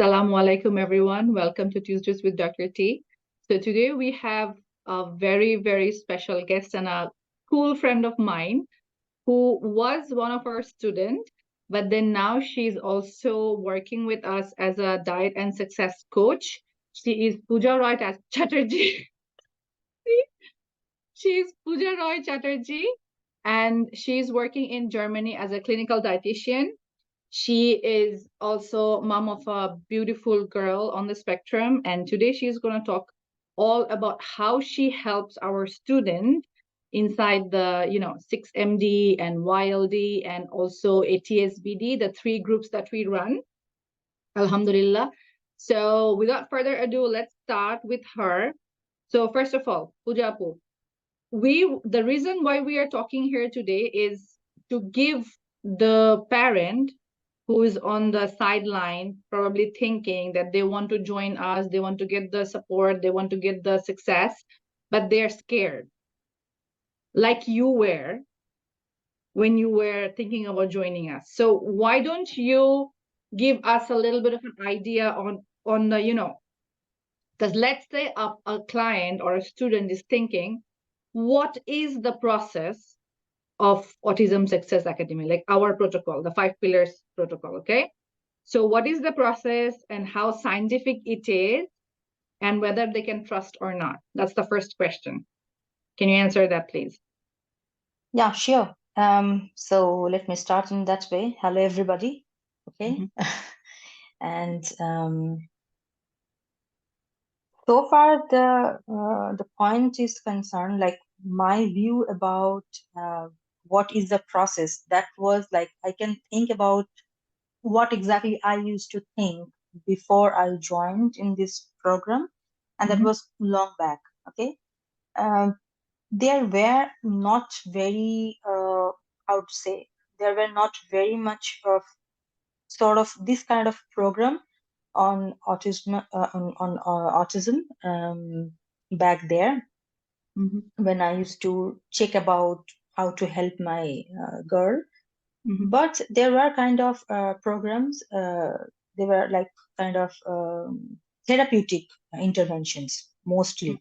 Assalamu alaikum, everyone. Welcome to Tuesdays with Dr. T. So today we have a very, very special guest and a cool friend of mine who was one of our students, but then now she's also working with us as a diet and success coach. She is Pooja Roy Chatterjee. She's Pooja Roy Chatterjee, and she's working in Germany as a clinical dietitian. She is also mom of a beautiful girl on the spectrum, and today she's going to talk all about how she helps our student inside the 6MD and YLD and also ATSBD, the three groups that we run. Alhamdulillah. So without further ado, let's start with her. So first of all, Pooja Apu, the reason why we are talking here today is to give the parent who is on the sideline probably thinking that they want to join us, they want to get the support, they want to get the success, but they're scared, like you were when you were thinking about joining us. So why don't you give us a little bit of an idea on the, because let's say a client or a student is thinking, what is the process of Autism Success Academy, like our protocol, the 5 pillars protocol, okay? So what is the process and how scientific it is and whether they can trust or not? That's the first question. Can you answer that, please? Yeah, sure. So let me start in that way. Hello, everybody. Okay. And so far, the point is concerned, like my view about what is the process. That was like I can think about what exactly I used to think before I joined in this program, and that was long back. Okay. Um, there were not very how to say, there were not very much of sort of this kind of program on autism back there when I used to check about how to help my girl. But there were kind of programs, they were like kind of therapeutic interventions mostly.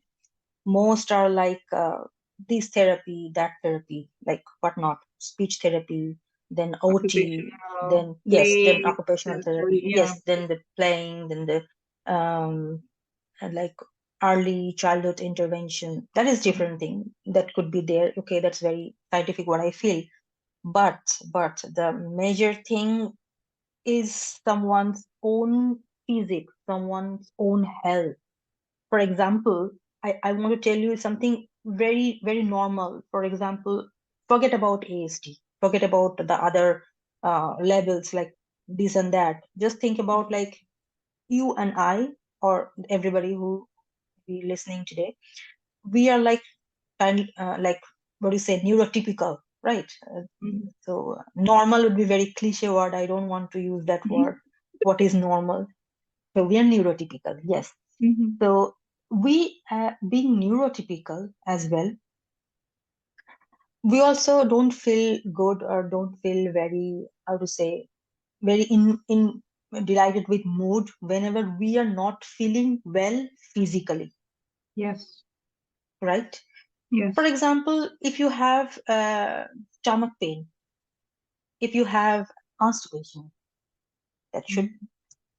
Most are like this therapy, that therapy, like whatnot, speech therapy, then OT, Occupational, then yes, then play, occupational therapy, sensory, yeah. yes, then the playing, then the like early childhood intervention. That is different thing that could be there. Okay, that's very scientific what I feel. But the major thing is someone's own physics, someone's own health. For example, I want to tell you something very, very normal. For example, forget about ASD, forget about the other levels like this and that. Just think about like you and I, or everybody who be listening today. We are like like what do you say, neurotypical, right? So normal would be very cliche word. I don't want to use that word. What is normal? So we are neurotypical, yes. So we, being neurotypical as well, we also don't feel good or don't feel very, how to say, very in delighted with mood whenever we are not feeling well physically, Yes. right? Yes. For example, if you have stomach pain, if you have constipation, that should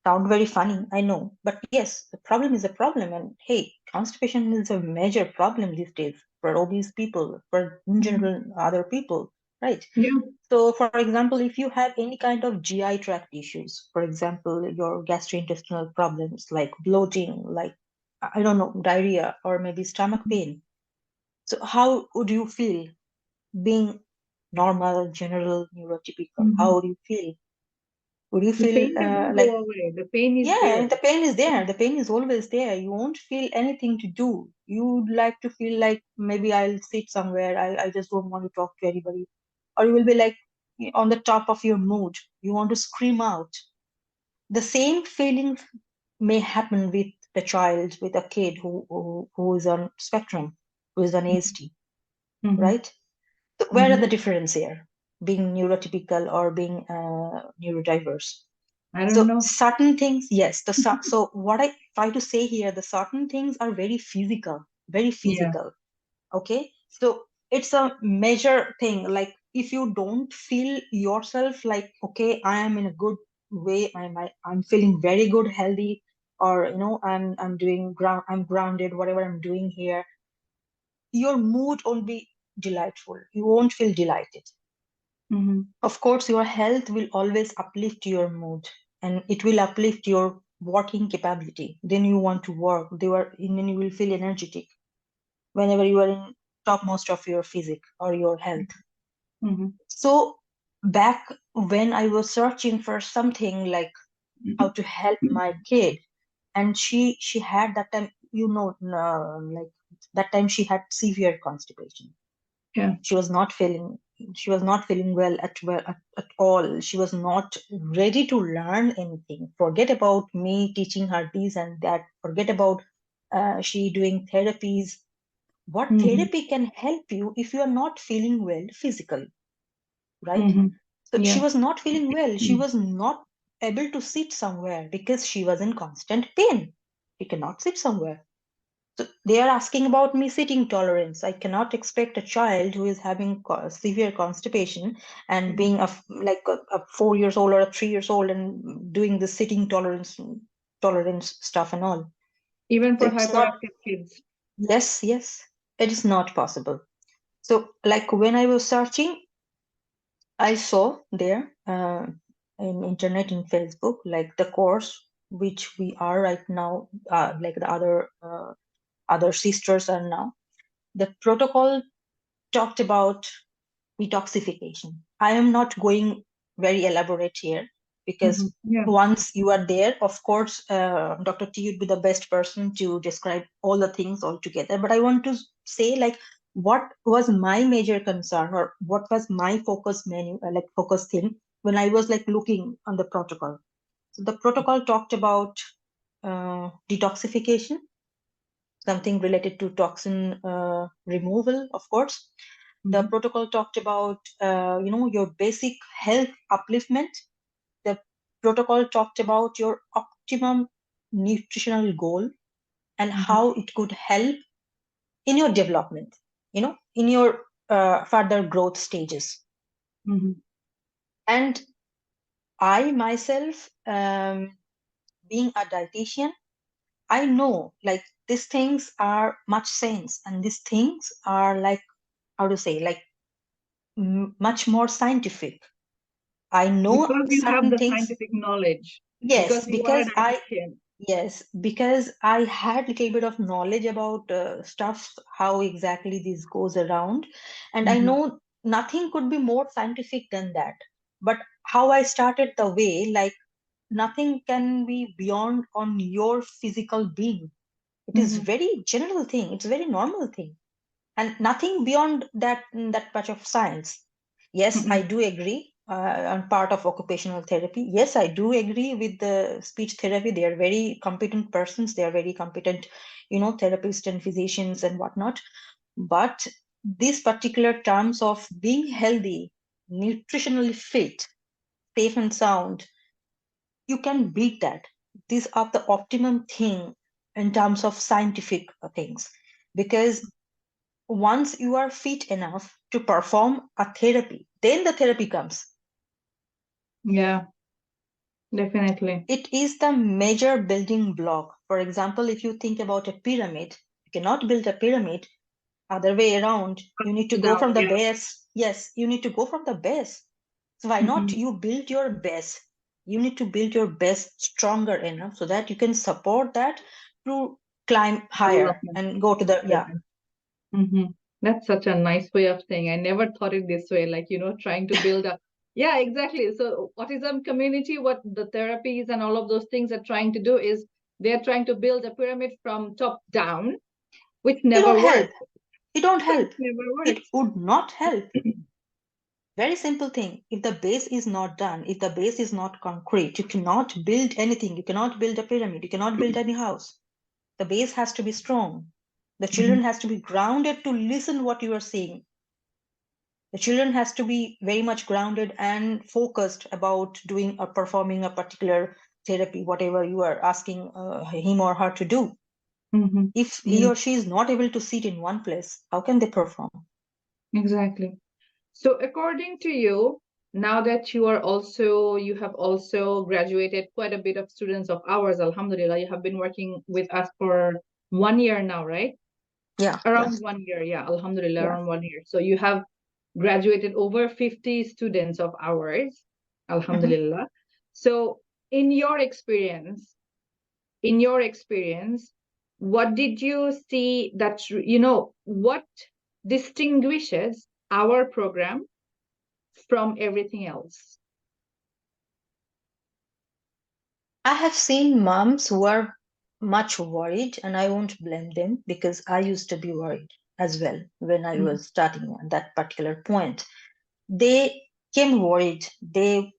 sound very funny, I know. But yes, the problem is a problem. And hey, constipation is a major problem these days for obese people, for in general other people, right? Yeah. So, for example, if you have any kind of GI tract issues, for example, your gastrointestinal problems like bloating, like, I don't know, diarrhea, or maybe stomach pain. So, how would you feel being normal, general, neurotypical? How would you feel? Would you The feel pain doesn't like, go away. The pain is yeah, there. the pain is there. The pain is always there. You won't feel anything to do. You'd like to feel like maybe I'll sit somewhere. I just don't want to talk to anybody. Or you will be like on the top of your mood. You want to scream out. The same feelings may happen with the child, with a kid who is on spectrum, who is on ASD, right? So where are the difference here? Being neurotypical or being neurodiverse? I don't So know. certain things, yes. So what I try to say here, the certain things are very physical, very Yeah. physical. Okay, so it's a major thing. Like if you don't feel yourself like, okay, I am in a good way, I'm feeling very good, healthy, or I'm doing I'm grounded, whatever I'm doing here, your mood won't be delightful. You won't feel delighted. Mm-hmm. Of course, your health will always uplift your mood, and it will uplift your working capability. Then you want to work. Then you will feel energetic whenever you are in topmost of your physique or your health. Mm-hmm. So back when I was searching for something like how to help my kid, and she had that time, like that time she had severe constipation. Yeah. She was not feeling she was not feeling at all. She was not ready to learn anything. Forget about me teaching her this and that. Forget about she doing therapies. What Mm-hmm. therapy can help you if you are not feeling well physically, right? Mm-hmm. So she Yeah. was not feeling well. She was not able to sit somewhere because she was in constant pain. She cannot sit somewhere. So they are asking about me sitting tolerance. I cannot expect a child who is having severe constipation and Mm-hmm. being like a 4 years old or a 3 years old and doing the sitting tolerance stuff and all. Even So for it's not. hyperactive kids. Yes, yes, it is not possible. So like when I was searching, I saw there in internet in Facebook like the course which we are right now, like the other sisters are now. The protocol talked about detoxification. I am not going very elaborate here Mm-hmm. because Yeah. once you are there, of course, Dr. T would be the best person to describe all the things all together. But I want to say, like, what was my major concern or what was my focus menu, like focus thing when I was like looking on the protocol. So the protocol talked about detoxification, something related to toxin removal, of course. The Mm-hmm. protocol talked about your basic health upliftment. The protocol talked about your optimum nutritional goal and Mm-hmm. how it could help in your development, in your further growth stages. Mm-hmm. And I myself, being a dietitian, I know like these things are much sense and these things are like, how to say, like much more scientific. I know Because you have certain the things. scientific knowledge. Yes, Because you are a because I dietitian. yes, because I had little bit of knowledge about stuff, how exactly this goes around, and I Mm-hmm. know nothing could be more scientific than that. But how I started the way, like nothing can be beyond on your physical being. It is Mm-hmm. very general thing. It's a very normal thing and nothing beyond that much of science. Yes, I Mm-hmm. do agree on part of occupational therapy. Yes, I do agree with the speech therapy. They are very competent persons. They are very competent, therapists and physicians and whatnot. But these particular terms of being healthy, nutritionally fit, safe and sound, you can beat that. These are the optimum thing in terms of scientific things, because once you are fit enough to perform a therapy, then the therapy comes. Yeah, definitely. It is the major building block. For example, if you think about a pyramid, you cannot build a pyramid other way around. You need to go Down. from the Yeah. base. Yes, you need to go from the base. So why not Mm-hmm. you build your base? You need to build your base stronger enough so that you can support that to climb higher Development. and go to the, yeah. Mm-hmm. That's such a nice way of saying. I never thought it this way, like, trying to build a, yeah, exactly. So autism community, what the therapies and all of those things are trying to do is they're trying to build a pyramid from top down, which You don't never help. works. You don't It help. never It works. would not help. Very simple thing. If the base is not done, if the base is not concrete, you cannot build anything. You cannot build a pyramid. You cannot build any house. The base has to be strong. The Mhm. children has to be grounded to listen what you are saying. The children has to be very much grounded and focused about doing or performing a particular therapy, whatever you are asking him or her to do. Mm-hmm. If he Yeah, or she is not able to sit in one place, how can they perform? exactly. So according to you, now that you have also graduated quite a bit of students of ours, Alhamdulillah, you have been working with us for 1 year now, right? Yeah, yeah, Around 1 year, yeah, Alhamdulillah, yeah. around 1 year. So you have graduated over 50 students of ours, Hmm. Alhamdulillah. So in your experience, in your experience, what did you see that, what distinguishes our program from everything else? I have seen moms who are much worried, and I won't blame them because I used to be worried as well when I Mhm. was starting at that particular point. They came worried. They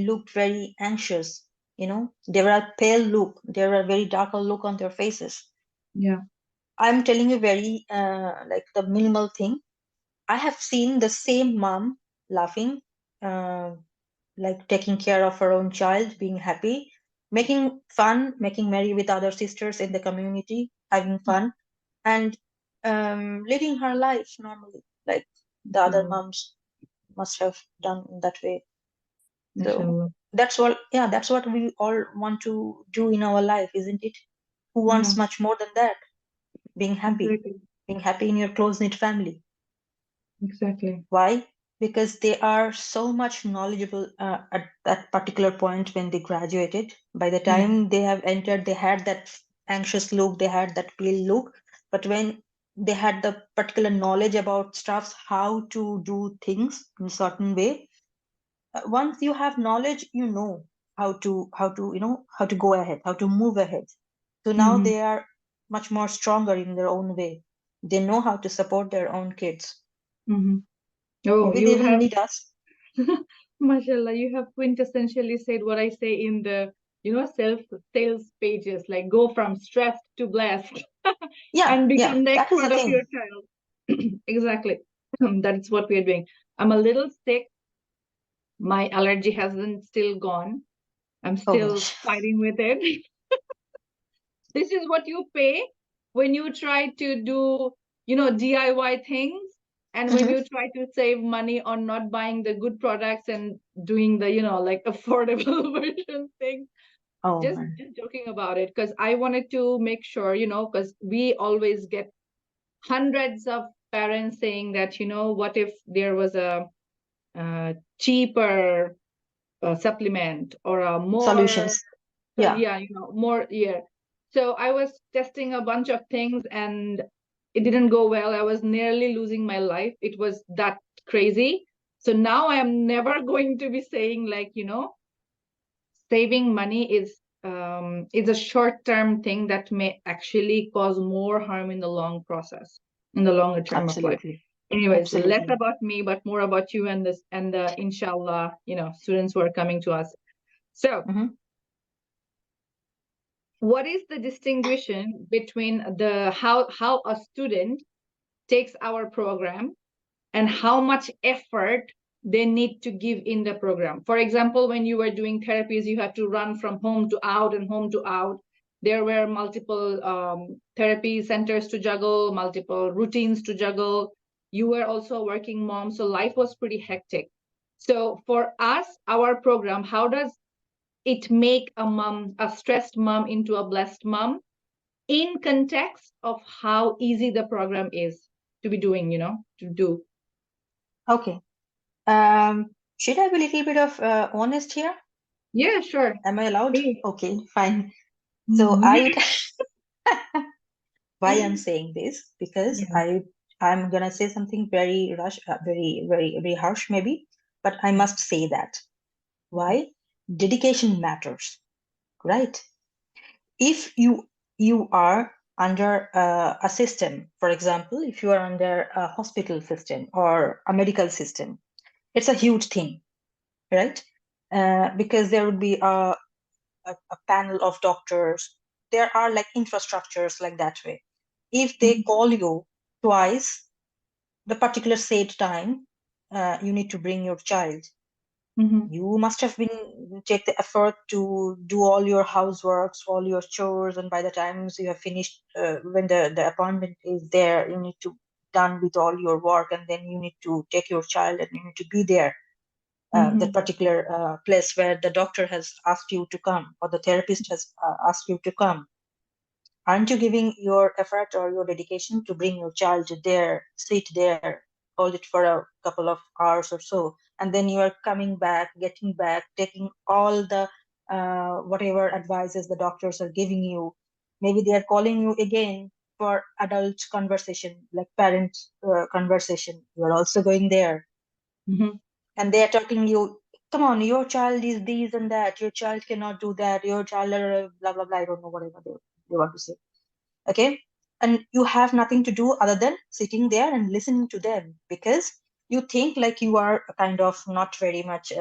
looked very anxious. They were a pale look. There were a very darker look on their faces. Yeah. I'm telling you very like the minimal thing. I have seen the same mom laughing, uh, like taking care of her own child, being happy, making fun, making merry with other sisters in the community, having fun, and living her life normally, like the other Mashallah. moms must have done in that way. So Mashallah. that's what we all want to do in our life, isn't it? Who Yeah, wants much more than that? exactly. Being happy in your close knit family. Exactly. Why? Because they are so much knowledgeable at that particular point when they graduated. By the Mhm. time they have entered, they had that anxious look, they had that pale look. But when they had the particular knowledge about stuffs, how to do things in a certain way, once you have knowledge, you know how to go ahead, how to move ahead. So now Mhm. they are much more stronger in their own way. They know how to support their own kids. Mhm. Oh, Maybe they you even have, need us. mashallah, you have quintessentially said what I say in the, self sales pages, like go from stressed to blessed Yeah, and yeah, become the that is the expert of your thing. child. Exactly. That's what we are doing. I'm a little sick. My allergy hasn't still gone. I'm Oh still gosh. fighting with it. This is what you pay when you try to do, DIY things, and when Hmm. you try to save money on not buying the good products and doing the, like affordable version thing. Oh just man. just joking about it, because I wanted to make sure, because we always get hundreds of parents saying that, what if there was a cheaper supplement or a more, Solutions. so Yeah, yeah, more, yeah. So I was testing a bunch of things and it didn't go well. I was nearly losing my life. It was that crazy. So now I am never going to be saying, like, saving money is a short term thing that may actually cause more harm in the long process, in the longer term of life. absolutely. Anyways, less Absolutely. about me but more about you and this and the inshallah, students who are coming to us. So Hmm. what is the distinguishing between the how a student takes our program and how much effort they need to give in the program? For example, when you were doing therapies, you had to run from home to out and home to out. There were multiple therapy centers to juggle, multiple routines to juggle. You were also a working mom, so life was pretty hectic. So for us, our program, how does it make a stressed mom into a blessed mom in context of how easy the program is to be doing, to do? Okay. Should I be a little bit of honest here? Yeah, sure. Am I allowed? Hey. Okay, fine. So Mhm. I would why I'm saying this because Yeah. I'm gonna say something very rush, very harsh maybe, but I must say that. Mhm. Why? Dedication matters, right? If you are under a system, for example, if you are under a hospital system or a medical system, it's a huge thing, right? Because there would be a panel of doctors. There are like infrastructures like that way. If they Mhm. call you twice the particular said time, you need to bring your child. Mm-hmm. You must have been take the effort to do all your houseworks, all your chores, and by the time you have finished, when the appointment is there, you need to done with all your work, and then you need to take your child and you need to be there, the Mm-hmm. particular place where the doctor has asked you to come or the therapist has asked you to come. Aren't you giving your effort or your dedication to bring your child there, sit there, hold it for a couple of hours or so, and then you are coming back, getting back, taking all the whatever advices the doctors are giving you. Maybe they are calling you again for adult conversation, like parent conversation. You are also going there, Mm-hmm. and they are talking you. Come on, your child is this and that. Your child cannot do that. Your child, blah blah blah. I don't know whatever they want to say. Okay, and you have nothing to do other than sitting there and listening to them, because you think like you are kind of not very much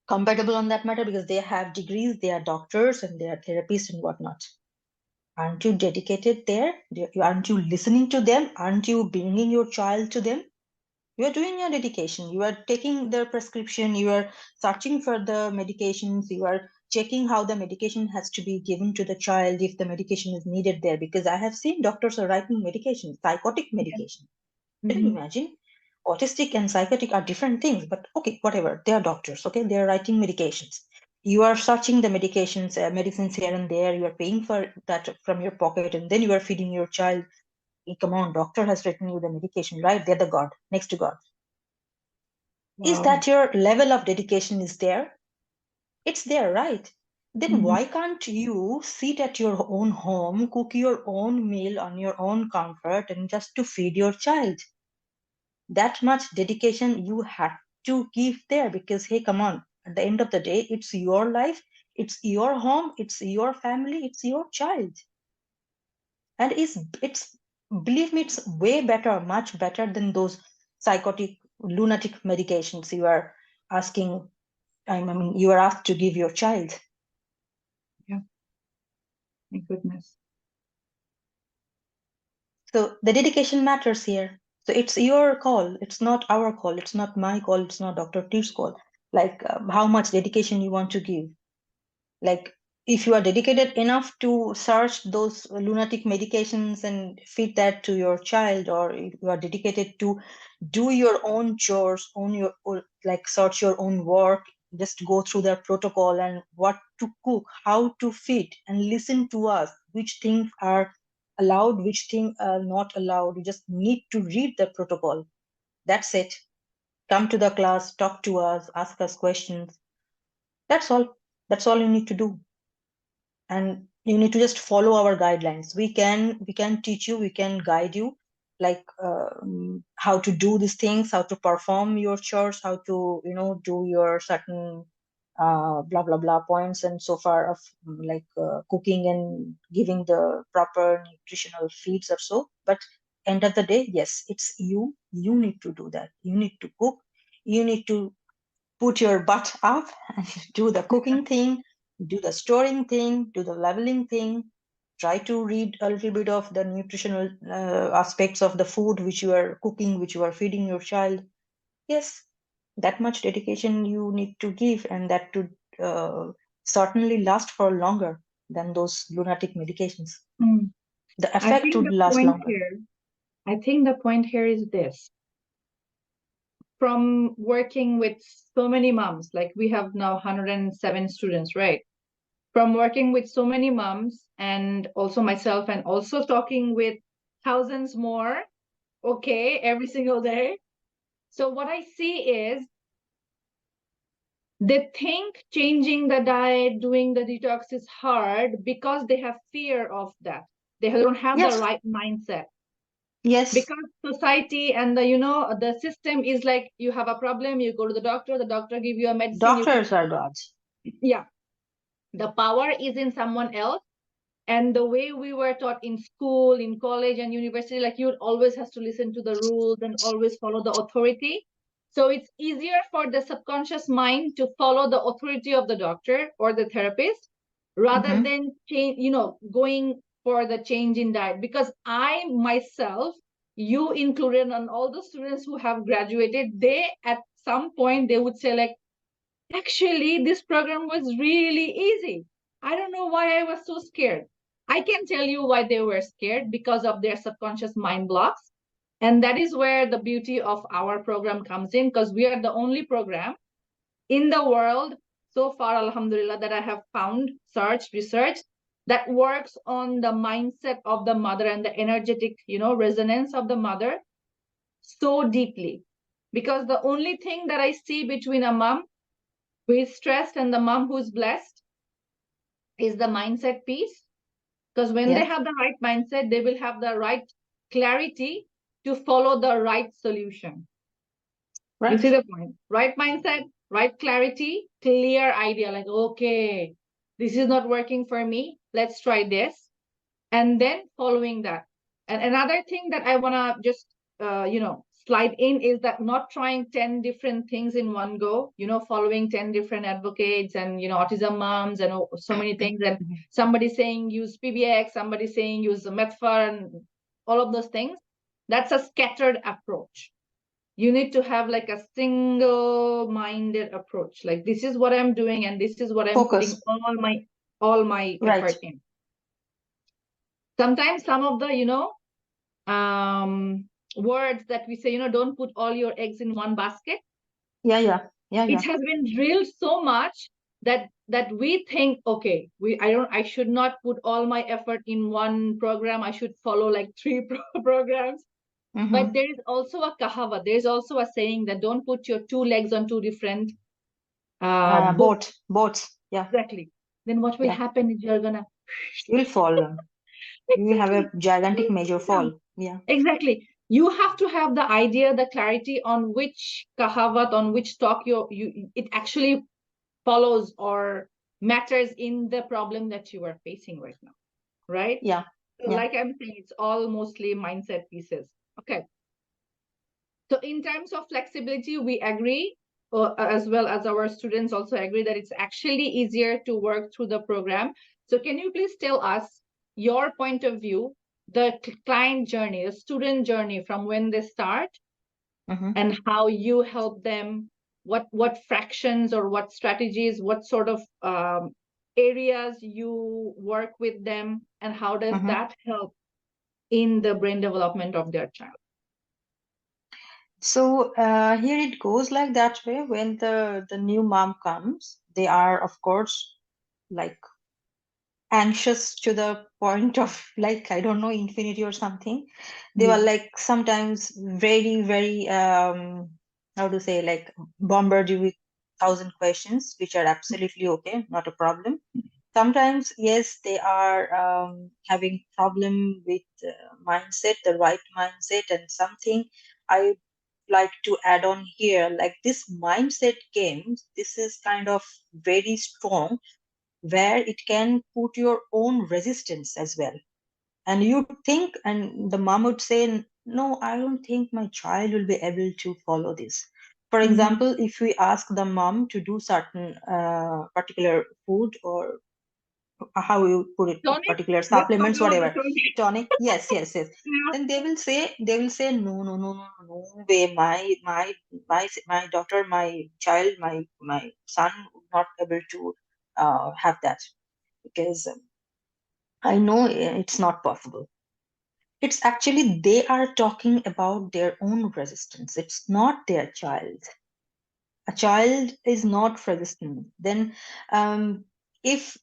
compatible on that matter, because they have degrees, they are doctors and they are therapists and whatnot. Aren't you dedicated there? Aren't you listening to them? Aren't you bringing your child to them? You are doing your dedication, you are taking their prescription, you are searching for the medications, you are checking how the medication has to be given to the child if the medication is needed there, because I have seen doctors are writing medication, psychotic Yeah. medication. Can you Mm-hmm. imagine? Autistic and psychotic are different things, but okay, whatever, they are doctors, okay, they are writing medications. You are searching the medications, medicines here and there, you are paying for that from your pocket, and then you are feeding your child. Come on, doctor has written you the medication, right? They're the god next to god. Is Wow. that your level of dedication is there? It's there, right? Then Mm-hmm. why can't you sit at your own home, cook your own meal on your own comfort, and just to feed your child? That much dedication you have to give there, because hey, come on, at the end of the day, it's your life, it's your home, it's your family, it's your child. And it's believe me, it's way better, much better than those psychotic lunatic medications you are asking, I mean, you are asked to give your child. Yeah. My goodness. So the dedication matters here. So it's your call. It's not our call. It's not my call. It's not Dr. T's call. Like how much dedication you want to give. Like if you are dedicated enough to search those lunatic medications and feed that to your child, or if you are dedicated to do your own chores, own your or like search your own work, just go through their protocol and what to cook, how to feed, and listen to us, which things are allowed, which things are not allowed. You just need to read the protocol. That's it. Come to the class, talk to us, ask us questions. That's all. That's all you need to do, and you need to just follow our guidelines. We can teach you, we can guide you, like how to do these things, how to perform your chores, how to do your certain blah blah blah points, and so far of like cooking and giving the proper nutritional feeds or so. But end of the day, yes, it's you need to do that. You need to cook, you need to put your butt up and do the cooking thing, do the storing thing, do the leveling thing. Try to read a little bit of the nutritional aspects of the food which you are cooking, which you are feeding your child. Yes, that much dedication you need to give, and that would certainly last for longer than those lunatic medications. Mm. The I effect think would the last point longer. here, I think the point here is this. From working with so many moms, like we have now 107 students, right? From working with so many moms and also myself, and also talking with thousands more, okay, every single day. So what I see is they think changing the diet, doing the detox is hard because they have fear of that. They don't have the Yes, right mindset. yes, Because society and the system is like, you have a problem, you go to the doctor give you a medicine, you doctors can, are gods. yeah, the power is in someone else. And the way we were taught in school, in college and university, like you always has to listen to the rules and always follow the authority. So it's easier for the subconscious mind to follow the authority of the doctor or the therapist rather Hmm. than change, going for the change in diet. Because I myself you included, and all the students who have graduated, they at some point they would say like, actually, this program was really easy. I don't know why I was so scared. I can tell you why they were scared, because of their subconscious mind blocks. And that is where the beauty of our program comes in, because we are the only program in the world so far, alhamdulillah, that I have found, searched, researched, that works on the mindset of the mother and the energetic, resonance of the mother so deeply. Because the only thing that I see between a mom who is stressed and the mom who's blessed is the mindset piece. Because when they Yes. have the right mindset, they will have the right clarity to follow the right solution. You see Right. the point? Right mindset, right clarity, clear idea like, okay, this is not working for me. Let's try this. And then following that. And another thing that I want to just, slide in is that not trying 10 different things in one go, following 10 different advocates and, autism moms and so many things. And Mhm. somebody saying use PBX, somebody saying use Metfor and all of those things. That's a scattered approach. You need to have like a single minded approach, like this is what I'm doing and this is what I'm putting Focus. all my Right. effort in. Sometimes some of the um words that we say, don't put all your eggs in one basket, Yeah, yeah, yeah, it yeah. has been drilled so much that we think, okay, I should not put all my effort in one program, I should follow like three programs. But Mm-hmm. there is also a kahava, there's also a saying that don't put your two legs on two different boats. Boats. Yeah, Exactly. Then what will yeah. happen is you're gonna You'll fall. You will have a exactly gigantic major fall. Yeah. exactly. You have to have the idea, the clarity on which kahavat, on which talk it actually follows or matters in the problem that you are facing right now, right? Yeah. So Yeah. like I'm saying, it's all mostly mindset pieces. Okay. So in terms of flexibility, we agree, as well as our students also agree, that it's actually easier to work through the program. So can you please tell us your point of view, the client journey, the student journey from when they start, Mm-hmm. and how you help them, what fractions or what strategies, what sort of areas you work with them, and how does Mm-hmm. that help in the brain development of their child? So here it goes like that way. When the new mom comes, they are of course like anxious to the point of like I don't know infinity or something. They were Yeah. like sometimes very very how to say like bombard you with thousand questions, which are absolutely okay, not a problem. Sometimes yes, they are having problem with mindset, the right mindset, and something I like to add on here, like this mindset games. This is kind of very strong where it can put your own resistance as well. And you think, and the mom would say, no, I don't think my child will be able to follow this. For Mm-hmm. example, if we ask the mom to do certain particular food or how you put it, Tonic, particular let's talk supplements, about the whatever, tonic. tonic, yes, yes, yes. Then they will say, no, no, no, no, no way, my daughter, my child, my son would not able to have that because I know it's not possible. It's actually they are talking about their own resistance. It's not their child. A child is not resistant. Then, if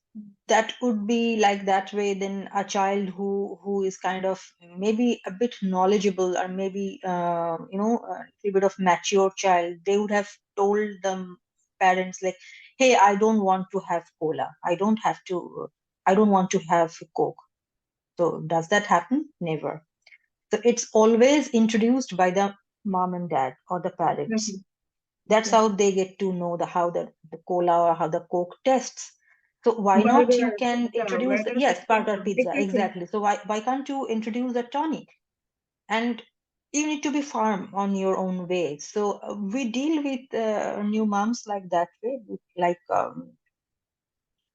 that would be like that way, then a child who is kind of maybe a bit knowledgeable or maybe a little bit of mature child, they would have told them parents like, "Hey, I don't want to have cola. I don't want to have Coke." So does that happen? Never. So it's always introduced by the mom and dad or the parents. Exactly. That's how Exactly. they get to know how the cola or how the Coke tastes. So why not you Burger, can pizza, where introduce does it yes, come burger, from? pizza, Exactly. exactly. So why can't you introduce a tonic? And you need to be firm on your own way. So we deal with new moms like that way, like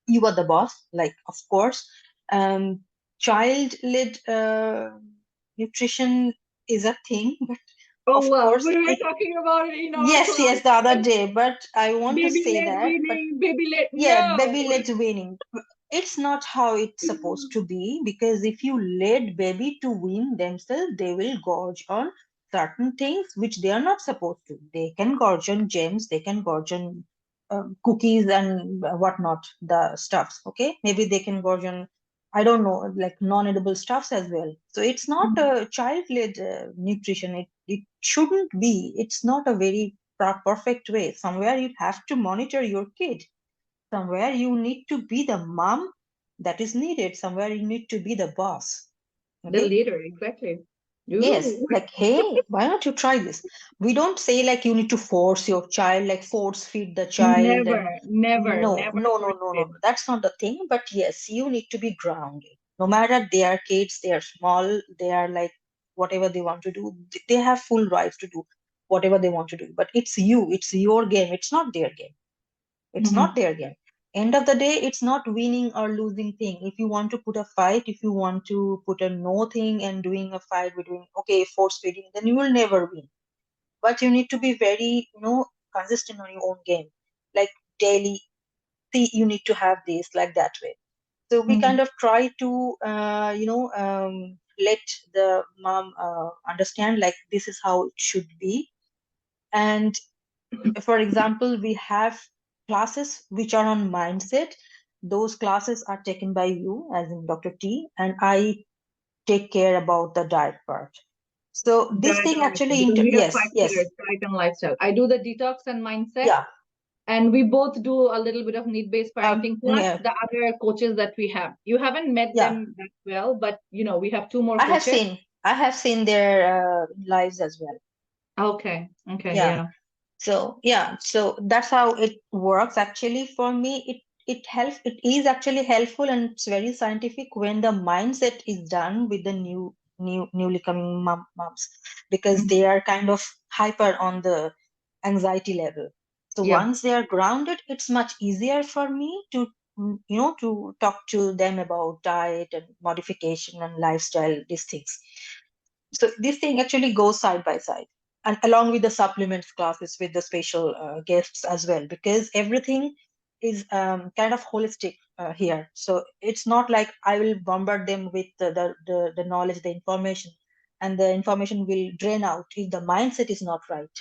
you are the boss, like of course. Child led nutrition is a thing, but Oh of wow, course we were it, talking about it in our yes, class. yes, the other day, but I want to Baby say led that, but winning, baby led yeah, no. baby led winning. It's not how it's supposed to be, because if you let baby to win themselves, they will gorge on certain things which they are not supposed to. They can gorge on gems, they can gorge on cookies and whatnot, the stuffs. Okay, maybe they can gorge on, I don't know, like non-edible stuffs as well. So it's not Mhm. a child-led nutrition. It shouldn't be. It's not a very perfect way. Somewhere you have to monitor your kid. Somewhere you need to be the mom that is needed. Somewhere you need to be the boss. The Okay. leader, exactly. Yes, Ooh, like, hey, why don't you try this? We don't say like you need to force your child, like force feed the child, never, and never, no, never no, no, forced no, no, it. no. That's not the thing. But yes, you need to be grounded. No matter they are kids, they are small, they are like whatever they want to do, they have full rights to do whatever they want to do. But it's you, it's your game, it's not their game. It's not Hmm. their game. End of the day, it's not winning or losing thing. If you want to put a fight, if you want to put a no thing and doing a fight between, okay, force feeding, then you will never win. But you need to be very, consistent on your own game. Like daily, see, you need to have this like that way. So we kind Hmm. of try to, let the mom understand like this is how it should be. And for example, we have classes which are on mindset. Those classes are taken by you, as in Dr. T, and I take care about the diet part. So this Diet thing and lifestyle, actually, because we have yes, five yes, pillars, diet and lifestyle. I do the detox and mindset, yeah, and we both do a little bit of need-based parenting, plus yeah, the other coaches that we have. You haven't met yeah. them that well, but we have two more I have coaches. seen, I have seen their lives as well. Okay, okay, Yeah. yeah. So yeah, so that's how it works actually for me. It helps, it is actually helpful, and it's very scientific when the mindset is done with the newly coming moms, because Mhm. they are kind of hyper on the anxiety level. So Yeah, once they are grounded, it's much easier for me to to talk to them about diet and modification and lifestyle, these things. So this thing actually goes side by side, and along with the supplements classes with the special guests as well, because everything is kind of holistic here. So it's not like I will bombard them with the knowledge, the information, and the information will drain out if the mindset is not right.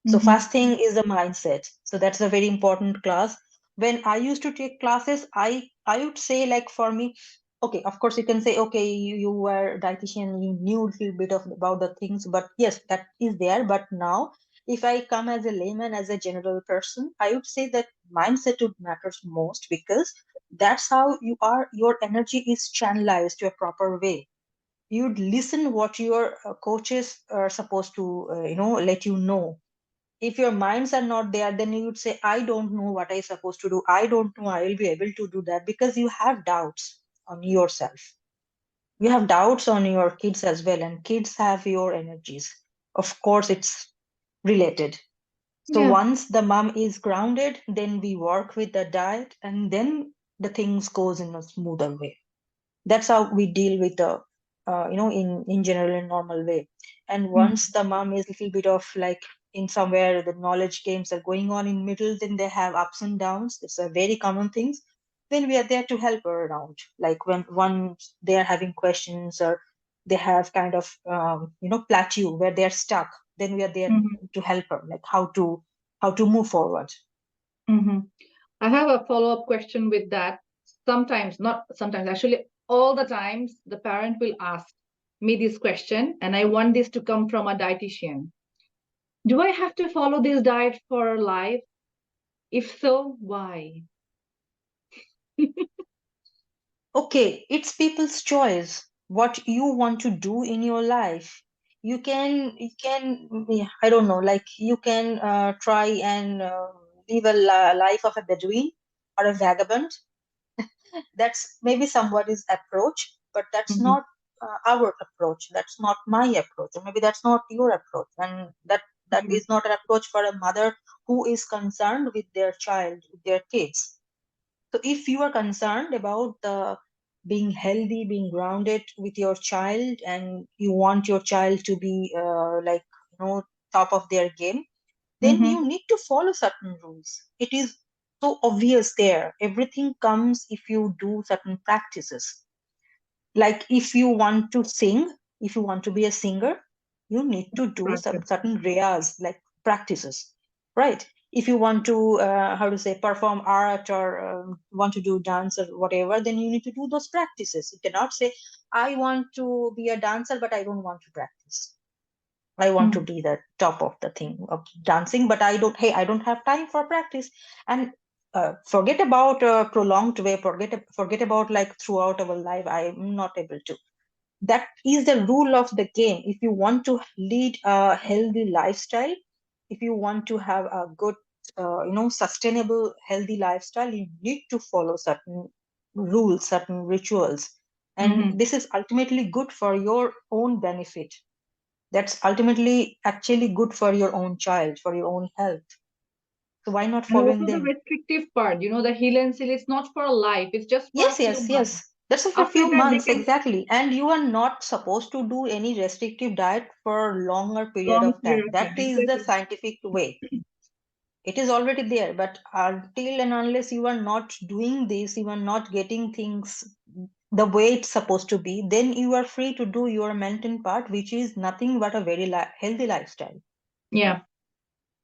So mm-hmm. first thing is the mindset. So that's a very important class. When I used to take classes, I would say, like, for me, okay, of course you can say, okay, you were a dietitian, you knew a little bit of about the things, but yes, that is there. But now, if I come as a layman, as a general person, I would say that mindset would matters most, because that's how your energy is channelized to a proper way. You'd listen what your coaches are supposed to let you know. If your minds are not there, then you would say, I don't know what I'm supposed to do, I don't know I will be able to do that, because you have doubts on yourself. You have doubts on your kids as well, and kids have your energies. Of course, it's related. So Yeah, once the mom is grounded, then we work with the diet, and then the things goes in a smoother way. That's how we deal with the in general, in normal way. And once mm-hmm. the mom is a little bit of like, in somewhere the knowledge games are going on in middle, then they have ups and downs. It's a very common things. Then we are there to help her around, like when once they are having questions, or they have kind of plateau where they're stuck, then we are there Mm-hmm. to help her, like how to move forward. Mm-hmm. I have a follow-up question with that. Sometimes, not sometimes, actually, all the times, the parent will ask me this question, and I want this to come from a dietitian. Do I have to follow this diet for life? If so, why? Okay, it's people's choice what you want to do in your life. You can yeah, I don't know, like, you can try and live a life of a Bedouin or a vagabond. That's maybe somebody's approach, but that's Mhm, not our approach. That's not my approach, or maybe that's not your approach, and that mhm, is not an approach for a mother who is concerned with their child, with their kids. So if you are concerned about the being healthy, being grounded with your child, and you want your child to be like, top of their game, then Mm-hmm. you need to follow certain rules. It is so obvious there. Everything comes if you do certain practices. Like if you want to sing, if you want to be a singer, you need to do some Practice. certain riyas, like practices, right? If you want to, how to say, perform art or want to do dance or whatever, then you need to do those practices. You cannot say, I want to be a dancer, but I don't want to practice. I want to Mm. be the top of the thing of dancing, but hey, I don't have time for practice. And forget about prolonged way, forget about like throughout our life, I'm not able to. That is the rule of the game. If you want to lead a healthy lifestyle, if you want to have a good, sustainable, healthy lifestyle, you need to follow certain rules, certain rituals. And Mm-hmm. this is ultimately good for your own benefit. That's ultimately actually good for your own child, for your own health. So why not And following also the them? restrictive part, the heal and seal, it's not for a life, it's just for a Yes, few yes, months. yes. That's for a After few that, they months, can exactly. And you are not supposed to do any restrictive diet for a longer period long of period time. of That time. is the Exactly. scientific way. It is already there. But until and unless you are not doing this, you are not getting things the way it's supposed to be, then you are free to do your maintain part, which is nothing but a very healthy lifestyle. Yeah,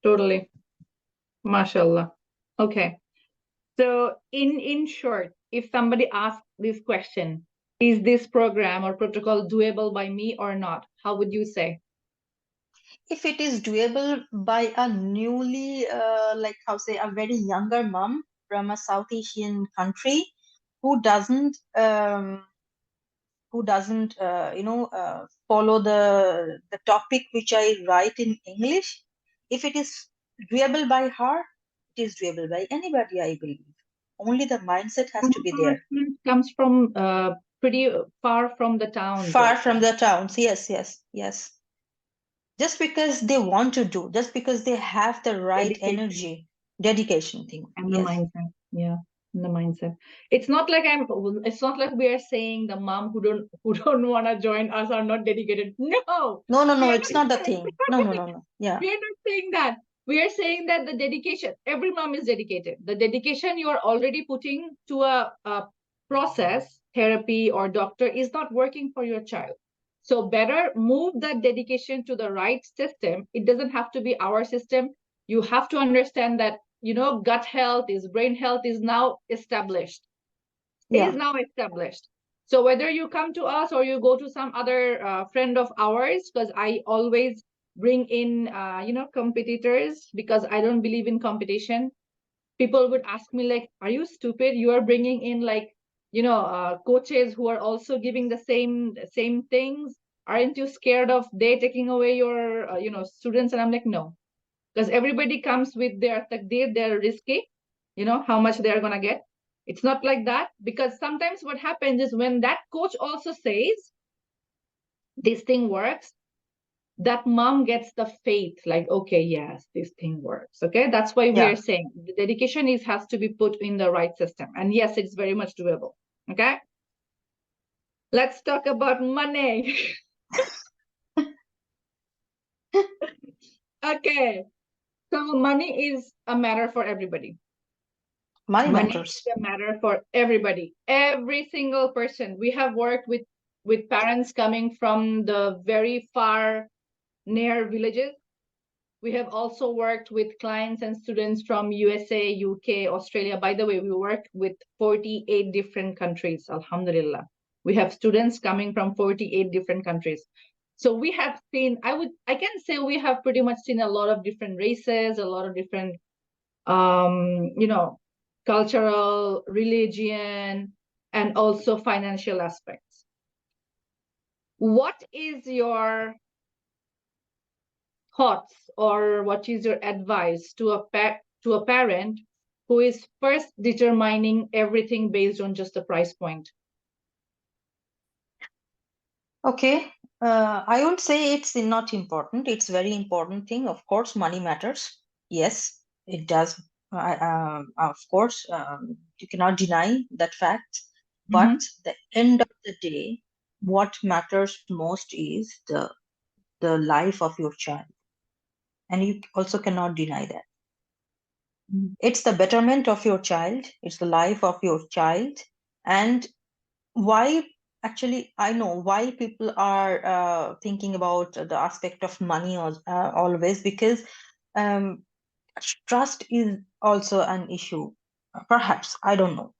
totally. Mashallah. Okay. So in short, if somebody asks this question, is this program or protocol doable by me or not? How would you say? If it is doable by a newly like how say a very younger mom from a South Asian country who doesn't follow the topic which I write in English, if it is doable by her, it is doable by anybody, I believe. Only the mindset has Some to of be our there. students comes from pretty far from the towns Far also. from the towns, yes, yes, yes. Just because they want to do, just because they have the right Dedication. energy, dedication thing, And the yes. mindset. Yeah. And the mindset. It's not like we are saying the mom who don't want to join us are not dedicated. No, No, no, we no, are it's not not the saying thing. No, no, no, no. Yeah, we are not saying that. We are saying that the dedication, every mom is dedicated. The dedication you are already putting to a process, therapy or doctor, is not working for your child. So better move that dedication to the right system. It doesn't have to be our system. You have to understand that, gut health is brain health is now established. Is yeah, now established. So whether you come to us or you go to some other friend of ours, because I always bring in, competitors, because I don't believe in competition. People would ask me like, "Are you stupid? You are bringing in like, coaches who are also giving the same things. Aren't you scared of they taking away your, students?" And I'm like, no, because everybody comes with their takdir, they're risky, how much they're gonna get. It's not like that, because sometimes what happens is when that coach also says this thing works, that mom gets the faith, like, okay, yes, this thing works. Okay, that's why we are yeah. saying the dedication is has to be put in the right system, and yes, it's very much doable. Okay, let's talk about money. Okay, so money is a matter for everybody. Money Money is matters. a matter for everybody, every single person. We have worked with parents coming from the very far near villages. We have also worked with clients and students from USA, UK, Australia. By the way, we work with 48 different countries. Alhamdulillah. We have students coming from 48 different countries. So we have seen, I can say we have pretty much seen a lot of different races, a lot of different um, you know, cultural, religion, and also financial aspects. What is your thoughts, or what is your advice to a parent who is first determining everything based on just the price point? Okay. I won't say it's not important. It's very important thing. Of course, money matters. Yes, it does. Of course, you cannot deny that fact. But Mm-hmm. the end of the day, what matters most is the life of your child, and you also cannot deny that. It's the betterment of your child, it's the life of your child. And why, actually, I know why people are thinking about the aspect of money always, because um, trust is also an issue. Perhaps, I don't know,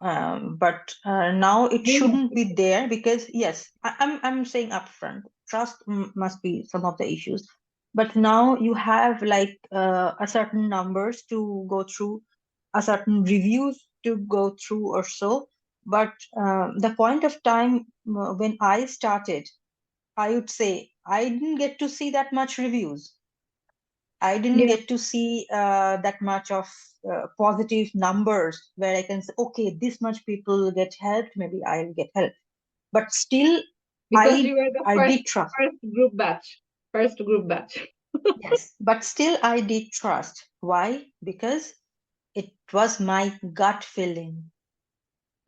but now it Human. shouldn't be there, because yes, I'm saying upfront, trust must be some of the issues. But now you have like a certain numbers to go through, a certain reviews to go through or so. But the point of time when I started, I would say I didn't get to see that much reviews. I didn't Yeah, get to see that much of positive numbers where I can say, okay, this much people get helped, maybe I'll get help. But still, because you were the I first did trust. first group batch, first group batch. Yes, but still I did trust. Why? Because it was my gut feeling.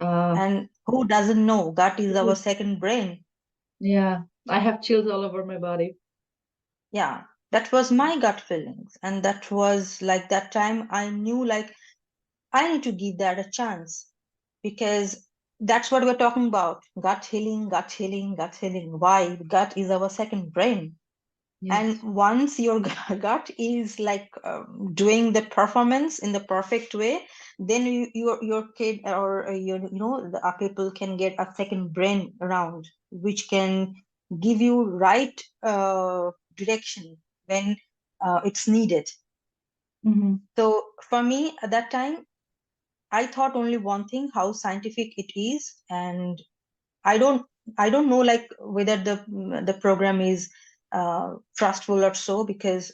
Uh, And who doesn't know? Gut is our second brain. yeah, I have chills all over my body. Yeah, that was my gut feelings. And that was like that time I knew like I need to give that a chance, because that's what we're talking about. Gut healing, gut healing, gut healing. Why? Gut is our second brain. And Yes. once your gut is like doing the performance in the perfect way, then your kid or the people can get a second brain around, which can give you right direction when it's needed. Mm-hmm. So for me at that time, I thought only one thing, how scientific it is. And I don't I don't know like whether the program is trustful or so, because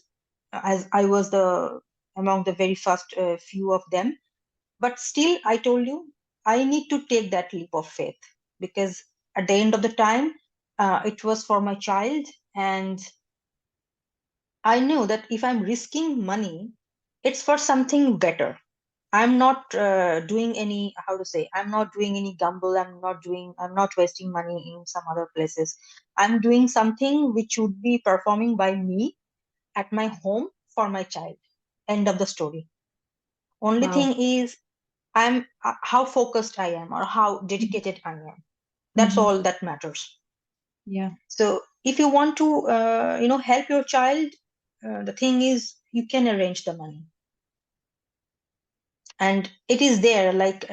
as I was the among the very first few of them. But still, I told you, I need to take that leap of faith, because at the end of the time, it was for my child. And I knew that if I'm risking money, it's for something better. I'm not doing any, how to say, I'm not doing any gamble. I'm not wasting money in some other places. I'm doing something which would be performing by me at my home for my child. End of the story. Only Wow. thing is, I'm how focused I am or how dedicated I am. That's Mm-hmm. all that matters. Yeah. So if you want to, help your child, the thing is, you can arrange the money, and it is there. Like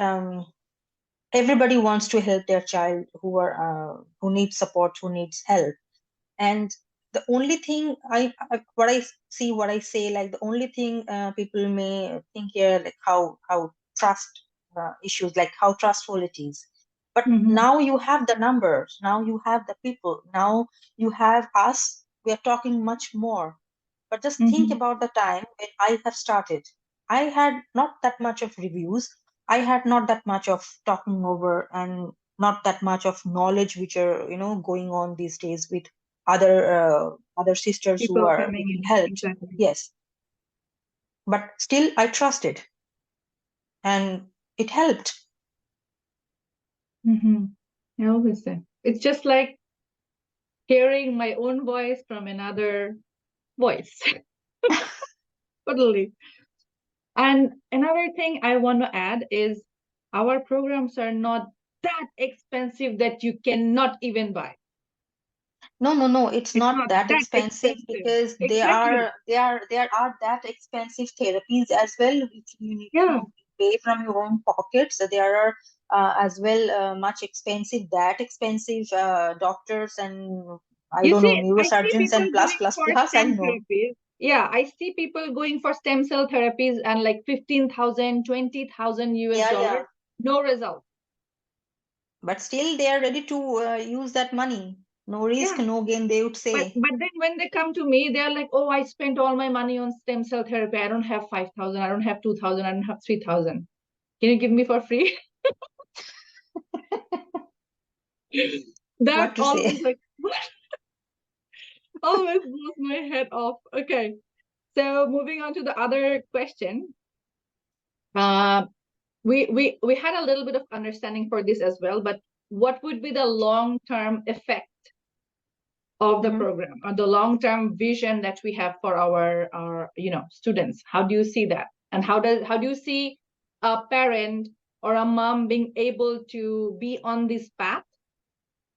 everybody wants to help their child who needs support, who needs help. And the only thing what I see, what I say, like the only thing people may think here, like how trust issues, like how trustful it is. But Mm-hmm. now you have the numbers, now you have the people, now you have us, we are talking much more. But just think Mm-hmm. about the time when I have started. I had not that much of reviews. I had not that much of talking over, and not that much of knowledge which are going on these days with other sisters who People are coming getting in. helped. Exactly. Yes, but still I trusted, and it helped. Mm-hmm. I always say it's just like hearing my own voice from another voice. Totally. And another thing I want to add is our programs are not that expensive that you cannot even buy. No, no, no, it's It's not not that that expensive, expensive. because Exactly. there are that expensive therapies as well, which you need Yeah. to pay from your own pockets. So there are as well much expensive doctors, and I You don't know, see, I see neurosurgeons people and plus going plus for plus. I stem know, therapies. Yeah, I see people going for stem cell therapies and like 15,000, 20,000 US yeah, yeah, dollars. No result. but still they are ready to use that money. No risk, Yeah. no gain, they would But say. but then when they come to me, they're like, oh, I spent all my money on stem cell therapy. I don't have 5,000. I don't have 2,000. I don't have 3,000. Can you give me for free? That What to always say? like always blows my head off. Okay. So moving on to the other question. Uh, we had a little bit of understanding for this as well, but what would be the long-term effect of the Mm-hmm. program, or the long-term vision that we have for our students? How do you see that? And how do you see a parent or a mom being able to be on this path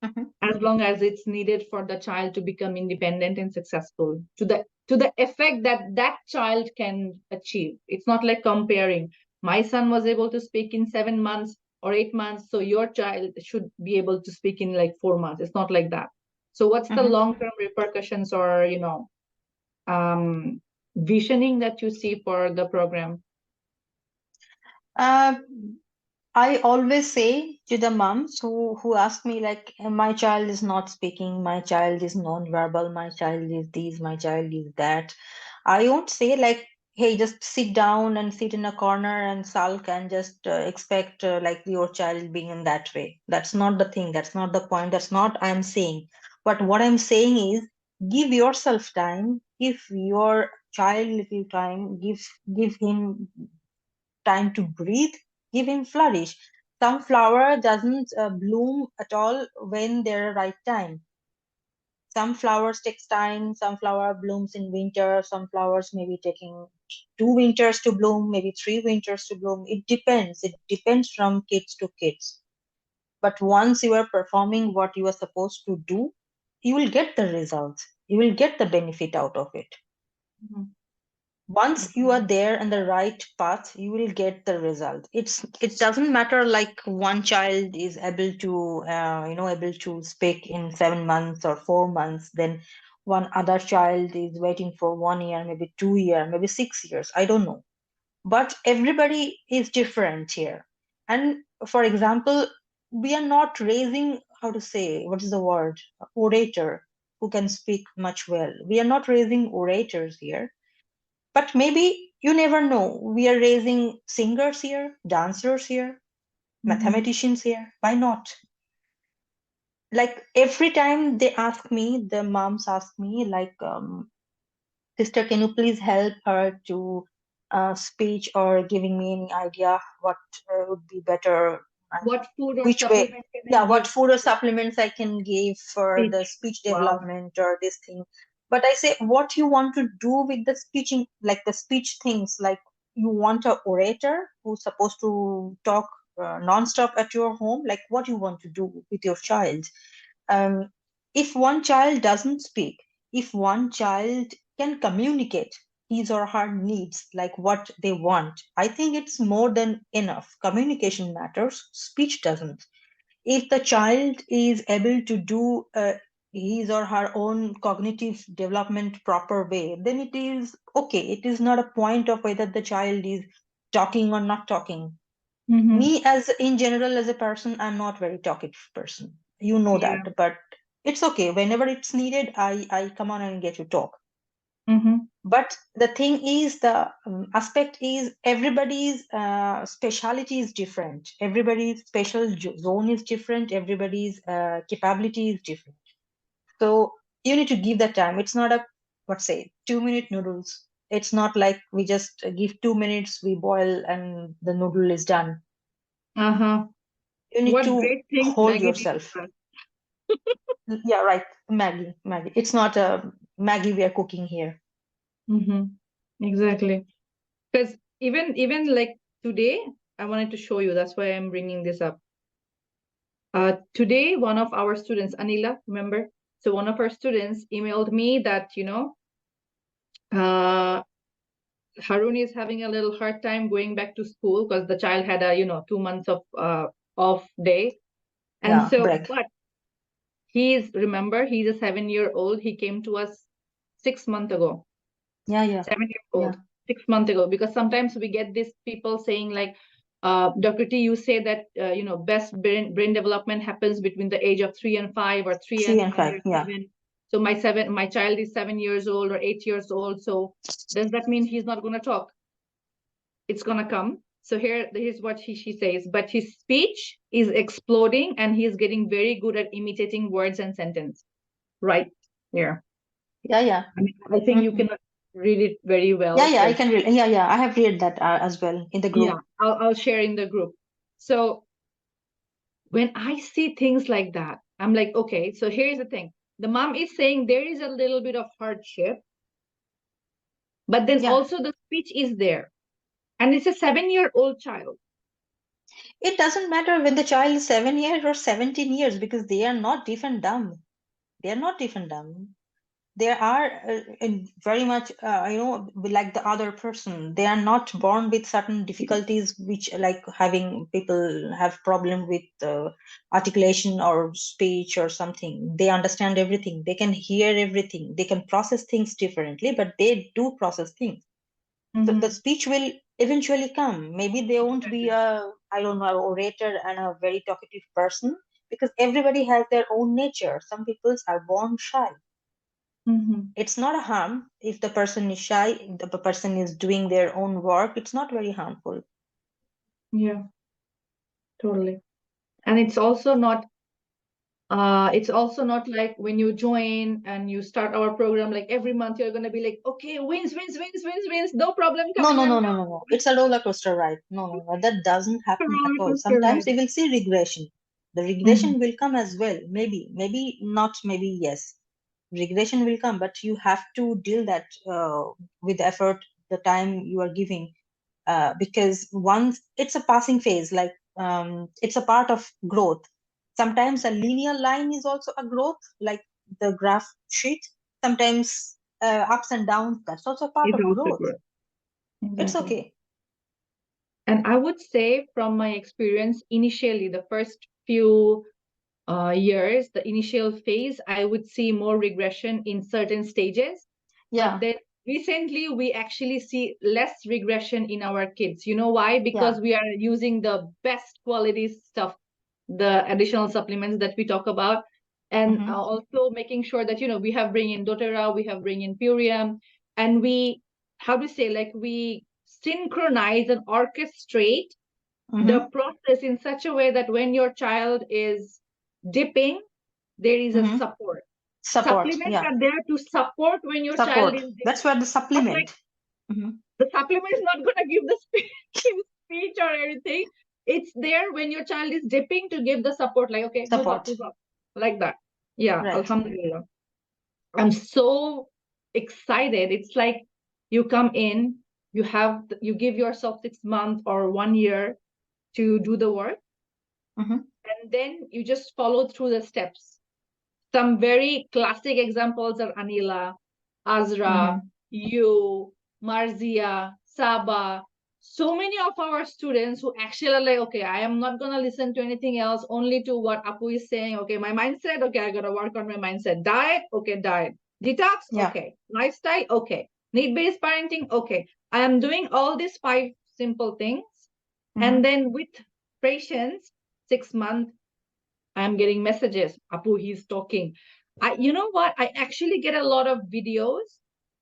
Mm-hmm. as long as it's needed for the child to become independent and successful, to the effect that that child can achieve? It's not like comparing, my son was able to speak in 7 months or 8 months, so your child should be able to speak in like 4 months. It's not like that. So what's the Mm-hmm. long term repercussions, or visioning that you see for the program? Uh, I always say to the moms who ask me like, my child is not speaking, my child is non-verbal, my child is this, my child is that. I won't say like, hey, just sit down and sit in a corner and sulk and just expect like your child being in that way. That's not the thing. That's not the point. That's not I'm saying. But what I'm saying is, give yourself time. Give your child little time. Give him time to breathe, give him flourish. Some flower doesn't bloom at all when they're right time. Some flowers takes time, some flower blooms in winter, some flowers maybe taking 2 winters to bloom, maybe 3 winters to bloom. It depends from kids to kids. But once you are performing what you are supposed to do, you will get the results, you will get the benefit out of it. Mhm. Once you are Mhm. there in the right path, you will get the result. It doesn't matter like one child is able to able to speak in 7 months or 4 months, then one other child is waiting for 1 year, maybe 2 year, maybe 6 years, I don't know. But everybody is different here. And for example, we are not raising, how to say, what is the word, orator who can speak much well. We are not raising orators here, but maybe you never know. We are raising singers here, dancers here, Mhm. mathematicians here. Why not? Like every time they ask me, the moms ask me, like, sister, can you please help her to speech or giving me any idea what would be better and What food or which way? supplement can I Yeah, what give food or supplements I can give for the speech? speech Wow. development or this thing. But I say, what you want to do with the speeching, like the speech things, like you want a orator who's supposed to talk non-stop at your home, like what you want to do with your child. um, if one child doesn't speak, if one child can communicate his or her needs, like what they want, I think it's more than enough. Communication matters, speech doesn't. If the child is able to do his or her own cognitive development proper way, then it is okay. It is not a point of whether the child is talking or not talking. Mm-hmm. Me, as in general, as a person, I'm not very talkative person, you know Yeah. that. But it's okay, whenever it's needed, I come on and get to talk. Mm-hmm. But the thing is, the aspect is, everybody's speciality is different, everybody's special zone is different, everybody's capability is different. So you need to give that time. It's not a, what say, 2 minute noodles. It's not like we just give 2 minutes, we boil and the noodle is done. Uh-huh. You need What to great things hold Maggie did yourself. for us. Yeah, right. Maggie. It's not a Maggie we are cooking here. Mm-hmm. Exactly. Because even like today, I wanted to show you. That's why I'm bringing this up. Today, one of our students, Anila, remember? So one of our students emailed me that, uh, Harun is having a little hard time going back to school because the child had a, 2 months of off day. And Yeah, so, break. but remember, he's a 7-year old. He came to us 6 months ago. Yeah, yeah, 7 years yeah. old, 6 months ago, because sometimes we get these people saying like, Dr. T, you say that best brain development happens between the age of 3 and 5 or three Three and and and five. year Yeah, 7. So my child is 7 years old or 8 years old. So does that mean he's not going to talk? It's going to come. So here's what she says. But his speech is exploding, and he's getting very good at imitating words and sentence. Right here. yeah, yeah. I mean, I think you Hmm. cannot read it very Yeah, well yeah. I because can read. Yeah, yeah. I have read that as well in the yeah, group. I'll share in the group. So When I see things like that, I'm like, okay, so here's the thing. The mom is saying there is a little bit of hardship, but then Yeah. also the speech is there. And it's a 7-year-old child. It doesn't matter when the child is 7 years or 17 years because they are not deaf and dumb. They are not deaf and dumb. They are very much, like the other person. They are not born with certain difficulties, which like having people have problem with articulation or speech or something. They understand everything. They can hear everything. They can process things differently, but they do process things. So the Mm-hmm. speech will eventually come. Maybe they won't be Exactly. a, I don't know, an orator and a very talkative person because everybody has their own nature. Some people are born shy. Mm-hmm. It's not a harm if the person is shy, if the person is doing their own work. It's not very harmful. Yeah, totally. And it's also not like when you join and you start our program, like every month you're gonna be like, okay, wins, wins, wins, wins, wins, no problem, No, coming no, no, and no, no, no. It's a roller coaster ride. No, no, no. That doesn't happen at roller all. coaster Sometimes ride. you will see regression. The Mm-hmm. regression will come as well. Maybe not, maybe yes. Regression will come, but you have to deal that with effort, the time you are giving, because once it's a passing phase, like it's a part of growth. Sometimes a linear line is also a growth, like the graph sheet. Sometimes ups and downs, that's also part It's of also growth. good. It's Exactly. okay. And I would say from my experience, initially, the first few years, the initial phase, I would see more regression in certain stages. But Yeah, then recently, we actually see less regression in our kids. You know why? yeah. Because we are using the best quality stuff, the additional supplements that we talk about, and Mm-hmm, also making sure that, we have bring in doTERRA, we have bring in Purium, and we, how to say, like we synchronize and orchestrate the mm-hmm, process in such a way that when your child is dipping, there is a mm-hmm. support. Support, Supplements yeah. are there to support when your child Support. is That's dipping. where the But like supplement. Mm-hmm. the supplement is not going to give the give speech or anything. It's there when your child is dipping to give the support, like, okay, Support. move up, like that. Yeah, Right. Alhamdulillah. I'm so excited. It's like you come in, you give yourself 6 months or 1 year to do the work, Mm-hmm, and then you just follow through the steps. Some very classic examples are Anila, Azra, mm-hmm, you, Marzia, Saba. So many of our students who actually are like, okay, I am not going to listen to anything else, only to what Apu is saying. Okay, my mindset, okay, I got to work on my mindset. Diet, okay, diet. Detox, yeah. okay. Lifestyle, okay. Need based parenting, okay. I am doing all these 5 simple things. Mm-hmm, And then with patience, 6 months, I'm getting messages. Apu, he's talking. You know what? I actually get a lot of videos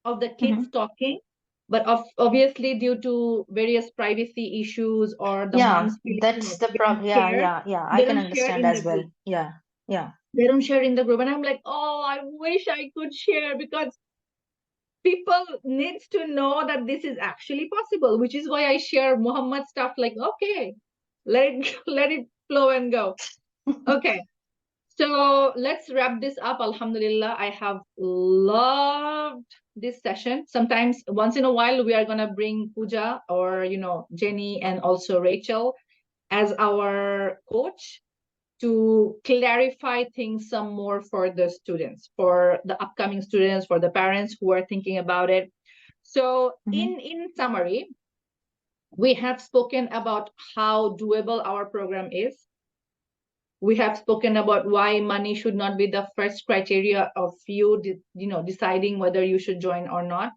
of the kids mm-hmm. talking, but obviously due to various privacy issues or the Yeah, moms feeling, that's the they don't problem. Yeah, share. yeah, yeah. I They can don't share understand in as the well. group. Yeah, yeah. They don't share in the group, and I'm like, oh, I wish I could share because people needs to know that this is actually possible. Which is why I share Muhammad stuff. Like, okay, let it let it flow and go. Okay. So let's wrap this up. Alhamdulillah, I have loved this session. Sometimes, once in a while, we are gonna bring Pooja or Jenny and also Rachel as our coach to clarify things some more for the students, for the upcoming students, for the parents who are thinking about it. So, Mm-hmm, in summary, we have spoken about how doable our program is. We have spoken about why money should not be the first criteria of deciding whether you should join or not.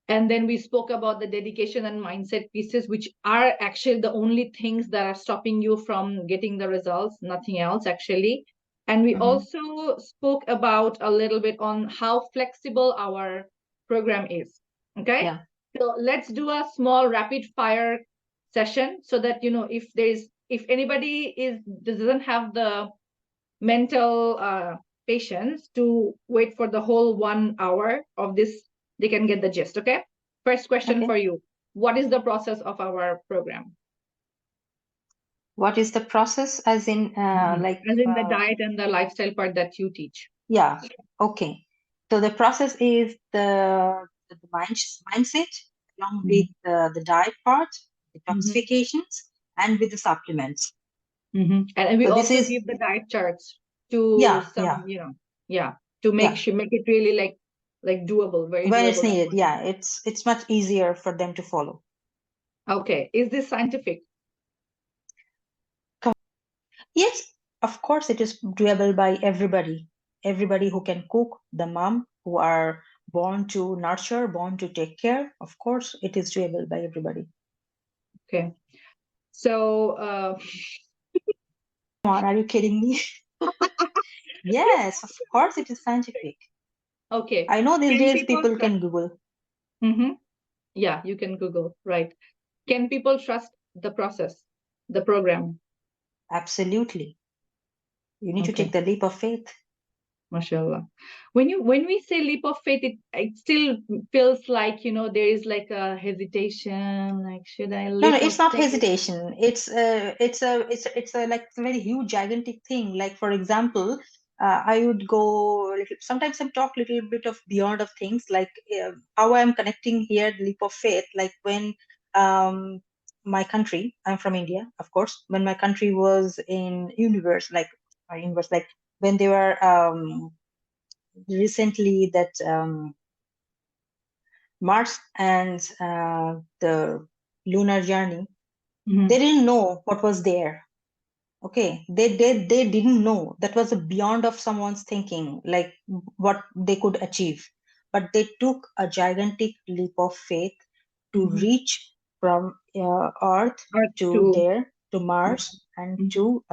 And then we spoke about the dedication and mindset pieces, which are actually the only things that are stopping you from getting the results, nothing else actually. And we mm-hmm. also spoke about a little bit on how flexible our program is. Okay, Yeah. so let's do a small rapid fire session so that if anybody doesn't have the mental patience to wait for the whole 1 hour of this, they can get the gist. Okay, first question Okay. for you: what is the process of our program? What is the process? As in, As in the diet and the lifestyle part that you teach. yeah, okay. So the process is the mindset along with Mm-hmm. the diet part, Mm-hmm. detoxifications, and with the supplements. Mm-hmm. And we So this also is, give the diet charts to yeah, some, yeah, yeah, to yeah. make it really like doable, very When it's doable and needed, workable. yeah, it's much easier for them to follow. Okay, is this scientific? Yes, of course, it is doable by everybody. Everybody who can cook, the mom who are born to nurture, born to take care. Of course, it is doable by everybody. Okay, so Come on, are you kidding me? Yes, of course, it is scientific. okay, I know these can days people people trust? can Google. Mm-hmm. Yeah, you can Google, right? Can people trust the process, the program? Absolutely. You need to take Okay, the leap of faith. mashallah. When we say leap of faith, it still feels like there is like a hesitation, like should I No, no, leap of it's not faith? hesitation. It's a like a very huge, gigantic thing. Like for example, I would go sometimes I talk little bit of beyond of things like how I'm connecting here the leap of faith. Like when um my country, I'm from India, of course. When my country was in universe, like when they were recently that Mars and the lunar journey, they Mm-hmm. didn't know what was there. Okay, they didn't know that was a beyond of someone's thinking, like what they could achieve. But they took a gigantic leap of faith to Mm-hmm. reach from Earth Earth to to there to yeah. Mars and Mm-hmm. to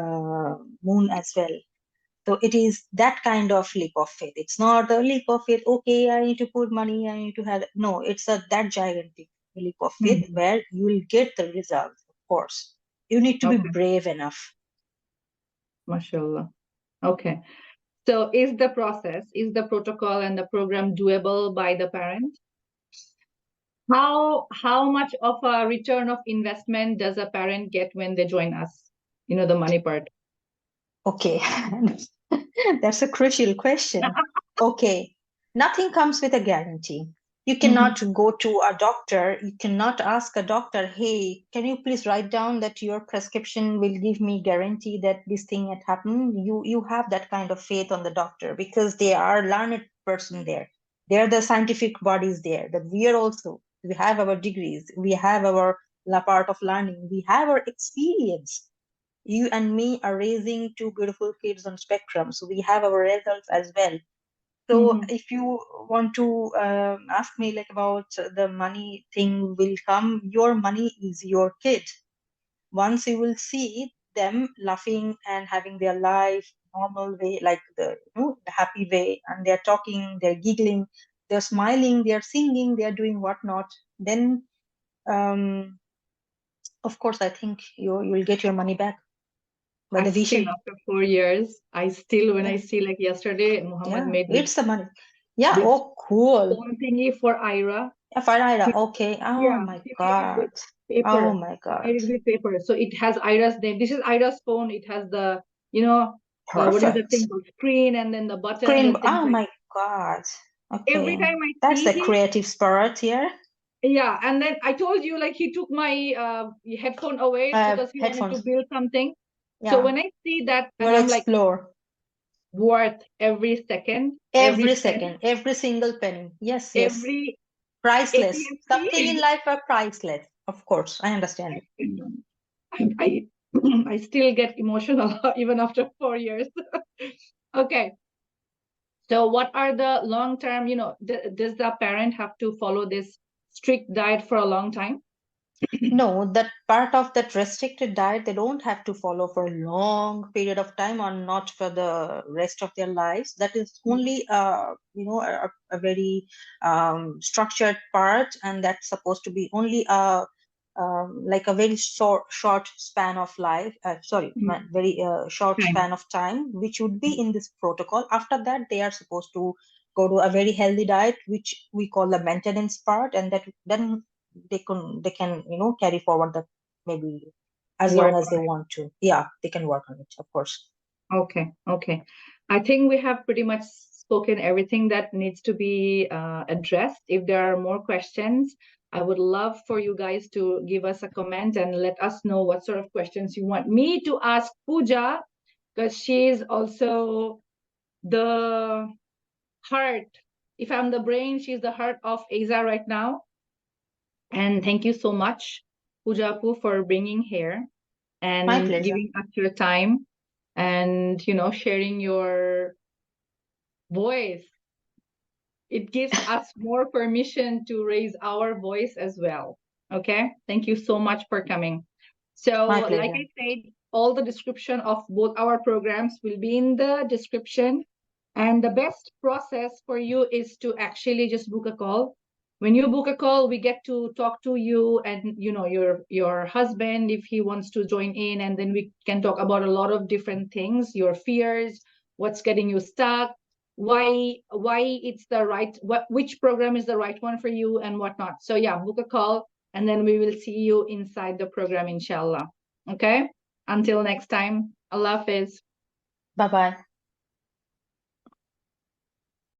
Moon as well. So it is that kind of leap of faith. It's not a leap of faith, okay, I need to put money, I need to have, no, it's a that gigantic leap of faith Mm-hmm. where you will get the results, of course. You need to be Okay, brave enough. mashallah. Okay. So is the protocol and the program doable by the parent? How much of a return of investment does a parent get when they join us? The money part. Okay, that's a crucial question. Okay, nothing comes with a guarantee. You Mm-hmm. cannot go to a doctor, you cannot ask a doctor, hey, can you please write down that your prescription will give me guarantee that this thing had happened? You have that kind of faith on the doctor because they are learned person there. They are the scientific bodies there. That we are also, we have our degrees, we have our part of learning, we have our experience. You and me are raising two beautiful kids on spectrum, so we have our results as well. So Mm-hmm. if you want to ask me like about the money thing will come, your money is your kid. Once you will see them laughing and having their life normal way, like the happy way, and they're talking, they're giggling, they're smiling, they're singing, they're doing whatnot, then um, of course I think you will get your money back by I the still, vision. after 4 years, I still, when I Yeah. see, like yesterday, Muhammad Yeah, made it's the money. Yeah, this oh, cool. phone thingy for Ira. Yeah, Farida, He, okay. Oh yeah, my he made it God. with Oh paper. my He God. made it with paper. So it has Ira's name. This is Ira's phone. It has what is the Perfect. thing called screen and then the buttons Screen, and things oh like my God. every Okay. time I That's see the him, creative spirit here. yeah. And then I told you, like, he took my headphone away because he wanted to Headphones. build something. So Yeah. when I see that, You and will I'm like, explore worth every second, every every penny, second, every single penny. Yes, yes. every Priceless. ATM Something in fee. life are priceless. Of course, I understand. I I still get emotional even after 4 years. Okay, so what are the long term? Does the parent have to follow this strict diet for a long time? No, that part of that restricted diet, they don't have to follow for a long period of time or not for the rest of their lives. That is only, a very structured part, and that's supposed to be only like a very short span of life. Sorry, Mhm. very short Time. span of time, which would be in this protocol. After that, they are supposed to go to a very healthy diet, which we call the maintenance part, and that then they can carry forward the maybe as long work as on they it. want to. Yeah, they can work on it, of course. Okay, okay. I think we have pretty much spoken everything that needs to be addressed. If there are more questions, I would love for you guys to give us a comment and let us know what sort of questions you want me to ask Pooja, because she's also the heart. If I'm the brain, she's the heart of ASA right now. And thank you so much, Pooja Poo, for bringing here My and pleasure. giving us your time and sharing your voice. It gives us more permission to raise our voice as well. Okay, thank you so much for coming. So My like pleasure. I said, all the description of both our programs will be in the description. And the best process for you is to actually just book a call. When you book a call, we get to talk to you and your husband if he wants to join in, and then we can talk about a lot of different things, your fears, what's getting you stuck, why it's the right, which program is the right one for you and whatnot. So yeah, book a call and then we will see you inside the program, inshallah. Okay, until next time, Allah Hafiz. Bye bye.